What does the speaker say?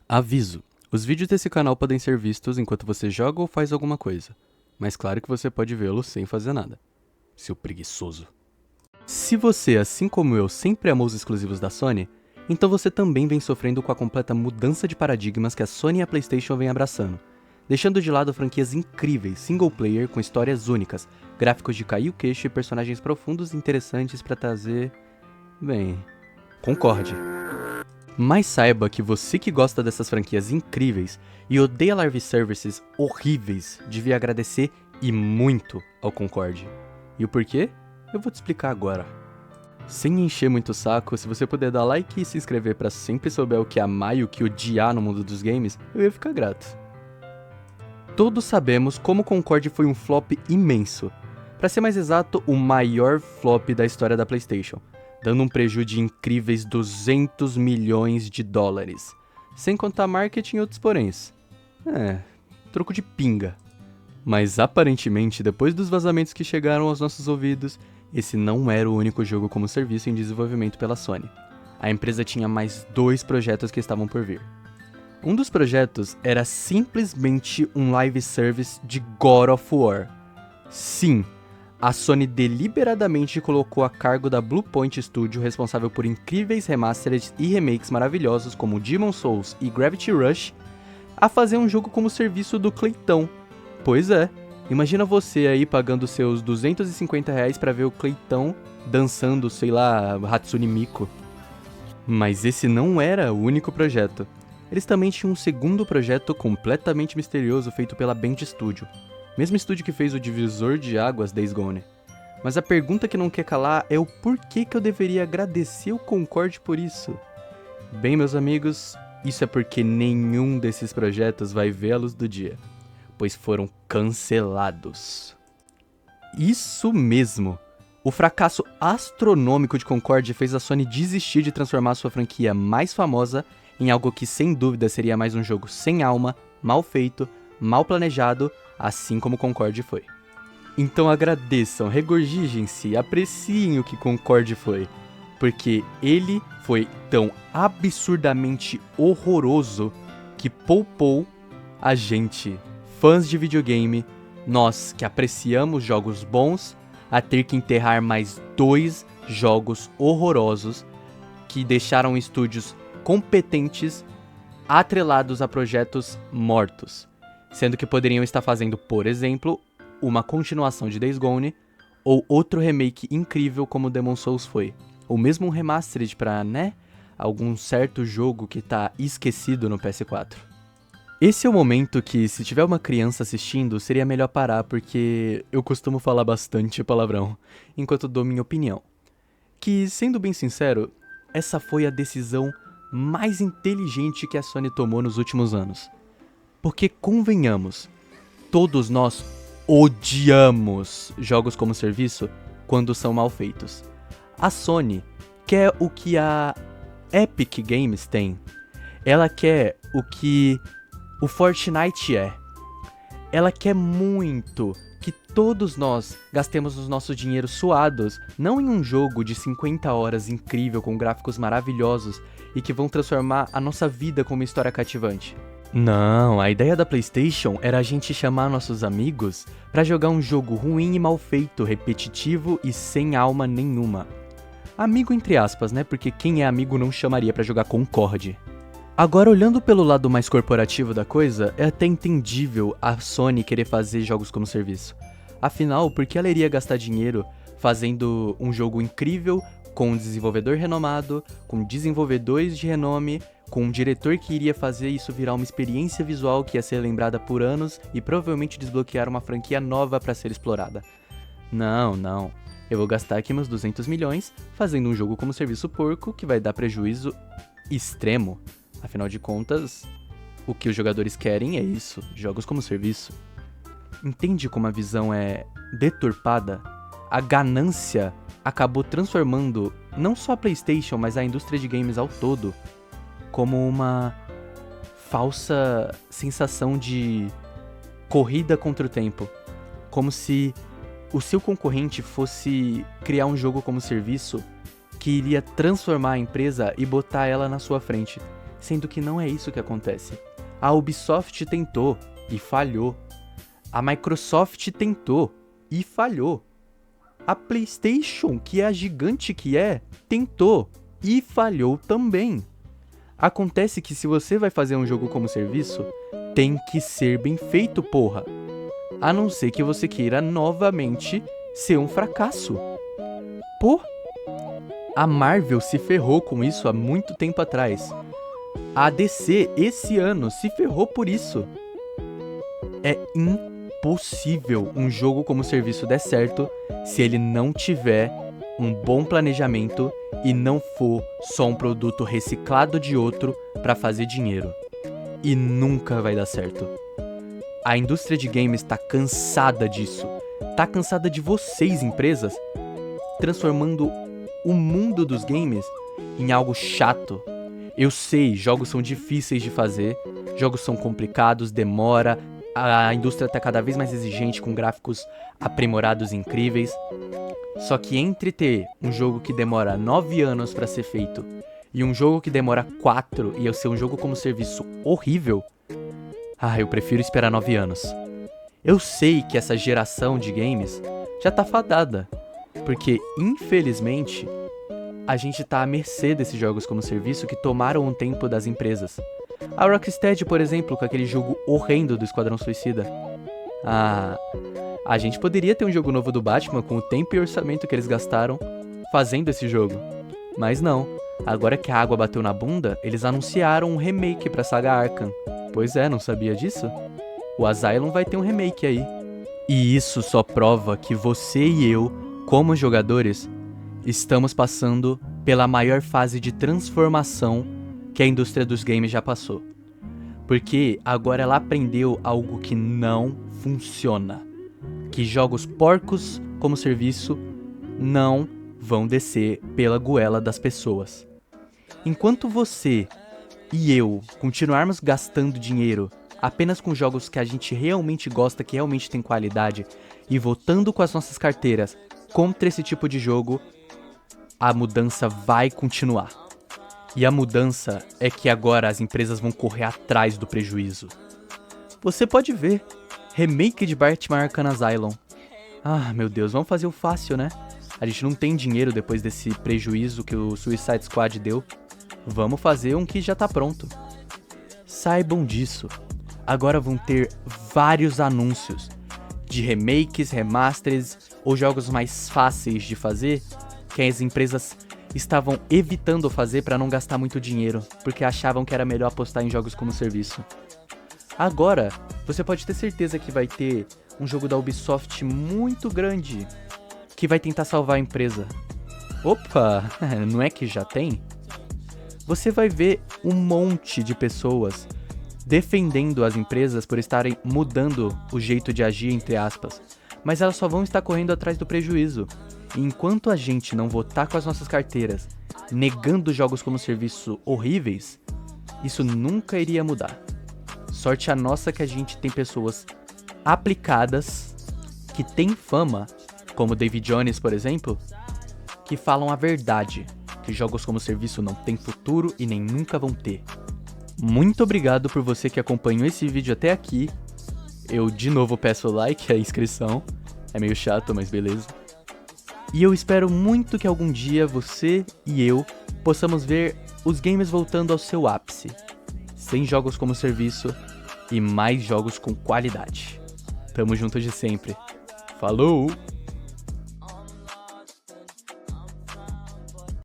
Aviso: os vídeos desse canal podem ser vistos enquanto você joga ou faz alguma coisa, mas claro que você pode vê-los sem fazer nada, seu preguiçoso. Se você, assim como eu, sempre amou os exclusivos da Sony, então você também vem sofrendo com a completa mudança de paradigmas que a Sony e a PlayStation vem abraçando, deixando de lado franquias incríveis, single player com histórias únicas, gráficos de cair o queixo e personagens profundos e interessantes pra trazer... bem, concorde. Mas saiba que você que gosta dessas franquias incríveis e odeia live services horríveis devia agradecer e muito ao Concorde. E o porquê? Eu vou te explicar agora. Sem encher muito o saco, se você puder dar like e se inscrever pra sempre souber o que amar e o que odiar no mundo dos games, eu ia ficar grato. Todos sabemos como o Concorde foi um flop imenso. Pra ser mais exato, o maior flop da história da PlayStation, dando um prejuízo de incríveis 200 milhões de dólares, sem contar marketing e outros poréns. Troco de pinga. Mas aparentemente, depois dos vazamentos que chegaram aos nossos ouvidos, esse não era o único jogo como serviço em desenvolvimento pela Sony. A empresa tinha mais 2 projetos que estavam por vir. Um dos projetos era simplesmente um live service de God of War. Sim, a Sony deliberadamente colocou a cargo da Bluepoint Studio, responsável por incríveis remasters e remakes maravilhosos como Demon's Souls e Gravity Rush, a fazer um jogo como serviço do Cleitão. Pois é, imagina você aí pagando seus R$250 pra ver o Cleitão dançando, sei lá, Hatsune Miku. Mas esse não era o único projeto. Eles também tinham um segundo projeto completamente misterioso feito pela Band Studio, mesmo estúdio que fez o divisor de águas Days Gone. Mas a pergunta que não quer calar é o porquê que eu deveria agradecer o Concorde por isso. Bem, meus amigos, isso é porque nenhum desses projetos vai ver a luz do dia, pois foram cancelados. Isso mesmo! O fracasso astronômico de Concorde fez a Sony desistir de transformar sua franquia mais famosa em algo que sem dúvida seria mais um jogo sem alma, mal feito, mal planejado, assim como Concorde foi. Então agradeçam, regurgitem-se, apreciem o que Concorde foi, porque ele foi tão absurdamente horroroso que poupou a gente, fãs de videogame, nós que apreciamos jogos bons, a ter que enterrar mais 2 jogos horrorosos que deixaram estúdios competentes atrelados a projetos mortos, sendo que poderiam estar fazendo, por exemplo, uma continuação de Days Gone ou outro remake incrível como Demon's Souls foi, ou mesmo um remastered pra, algum certo jogo que tá esquecido no PS4. Esse é o momento que, se tiver uma criança assistindo, seria melhor parar porque eu costumo falar bastante palavrão, enquanto dou minha opinião. Que, sendo bem sincero, essa foi a decisão mais inteligente que a Sony tomou nos últimos anos. Porque, convenhamos, todos nós odiamos jogos como serviço quando são mal feitos. A Sony quer o que a Epic Games tem. Ela quer o que o Fortnite é. Ela quer muito que todos nós gastemos os nossos dinheiros suados, não em um jogo de 50 horas incrível com gráficos maravilhosos e que vão transformar a nossa vida com uma história cativante. Não, a ideia da PlayStation era a gente chamar nossos amigos pra jogar um jogo ruim e mal feito, repetitivo e sem alma nenhuma. Amigo entre aspas, porque quem é amigo não chamaria pra jogar Concorde. Agora, olhando pelo lado mais corporativo da coisa, é até entendível a Sony querer fazer jogos como serviço. Afinal, por que ela iria gastar dinheiro fazendo um jogo incrível, com um desenvolvedor renomado, com desenvolvedores de renome, com um diretor que iria fazer isso virar uma experiência visual que ia ser lembrada por anos e provavelmente desbloquear uma franquia nova para ser explorada? Não. Eu vou gastar aqui meus 200 milhões fazendo um jogo como serviço porco que vai dar prejuízo extremo. Afinal de contas, o que os jogadores querem é isso, jogos como serviço. Entende como a visão é deturpada? A ganância acabou transformando não só a PlayStation, mas a indústria de games ao todo como uma falsa sensação de corrida contra o tempo. Como se o seu concorrente fosse criar um jogo como serviço que iria transformar a empresa e botar ela na sua frente, sendo que não é isso que acontece. A Ubisoft tentou e falhou. A Microsoft tentou e falhou. A PlayStation, que é a gigante que é, tentou e falhou também. Acontece que se você vai fazer um jogo como serviço, tem que ser bem feito, porra. A não ser que você queira novamente ser um fracasso. Pô, a Marvel se ferrou com isso há muito tempo atrás. A DC, esse ano, se ferrou por isso. É impossível um jogo como serviço dar certo se ele não tiver um bom planejamento e não for só um produto reciclado de outro para fazer dinheiro. E nunca vai dar certo. A indústria de games tá cansada disso. Tá cansada de vocês, empresas, transformando o mundo dos games em algo chato. Eu sei, jogos são difíceis de fazer, jogos são complicados, demora, a indústria tá cada vez mais exigente com gráficos aprimorados incríveis. Só que entre ter um jogo que demora 9 anos pra ser feito e um jogo que demora 4 e eu ser um jogo como serviço horrível, eu prefiro esperar 9 anos. Eu sei que essa geração de games já tá fadada, porque infelizmente a gente tá à mercê desses jogos como serviço que tomaram um tempo das empresas. A Rocksteady, por exemplo, com aquele jogo horrendo do Esquadrão Suicida. A gente poderia ter um jogo novo do Batman com o tempo e orçamento que eles gastaram fazendo esse jogo. Mas não. Agora que a água bateu na bunda, eles anunciaram um remake pra saga Arkham. Pois é, não sabia disso? O Asylum vai ter um remake aí. E isso só prova que você e eu, como jogadores, estamos passando pela maior fase de transformação que a indústria dos games já passou. Porque agora ela aprendeu algo que não funciona. Que jogos porcos como serviço não vão descer pela goela das pessoas. Enquanto você e eu continuarmos gastando dinheiro apenas com jogos que a gente realmente gosta, que realmente tem qualidade, e votando com as nossas carteiras contra esse tipo de jogo, a mudança vai continuar. E a mudança é que agora as empresas vão correr atrás do prejuízo. Você pode ver, remake de Batman Arkham Asylum. Meu Deus, vamos fazer o fácil, né? A gente não tem dinheiro depois desse prejuízo que o Suicide Squad deu. Vamos fazer um que já tá pronto. Saibam disso. Agora vão ter vários anúncios de remakes, remasters ou jogos mais fáceis de fazer que as empresas estavam evitando fazer para não gastar muito dinheiro, porque achavam que era melhor apostar em jogos como serviço. Agora, você pode ter certeza que vai ter um jogo da Ubisoft muito grande que vai tentar salvar a empresa. Opa, não é que já tem? Você vai ver um monte de pessoas defendendo as empresas por estarem mudando o jeito de agir, entre aspas, mas elas só vão estar correndo atrás do prejuízo. E enquanto a gente não votar com as nossas carteiras, negando jogos como serviço horríveis, isso nunca iria mudar. Sorte a nossa que a gente tem pessoas aplicadas, que têm fama, como David Jones, por exemplo, que falam a verdade, que jogos como serviço não têm futuro e nem nunca vão ter. Muito obrigado por você que acompanhou esse vídeo até aqui. Eu de novo peço o like, a inscrição. É meio chato, mas beleza. E eu espero muito que algum dia você e eu possamos ver os games voltando ao seu ápice. Sem jogos como serviço e mais jogos com qualidade. Tamo junto de sempre. Falou!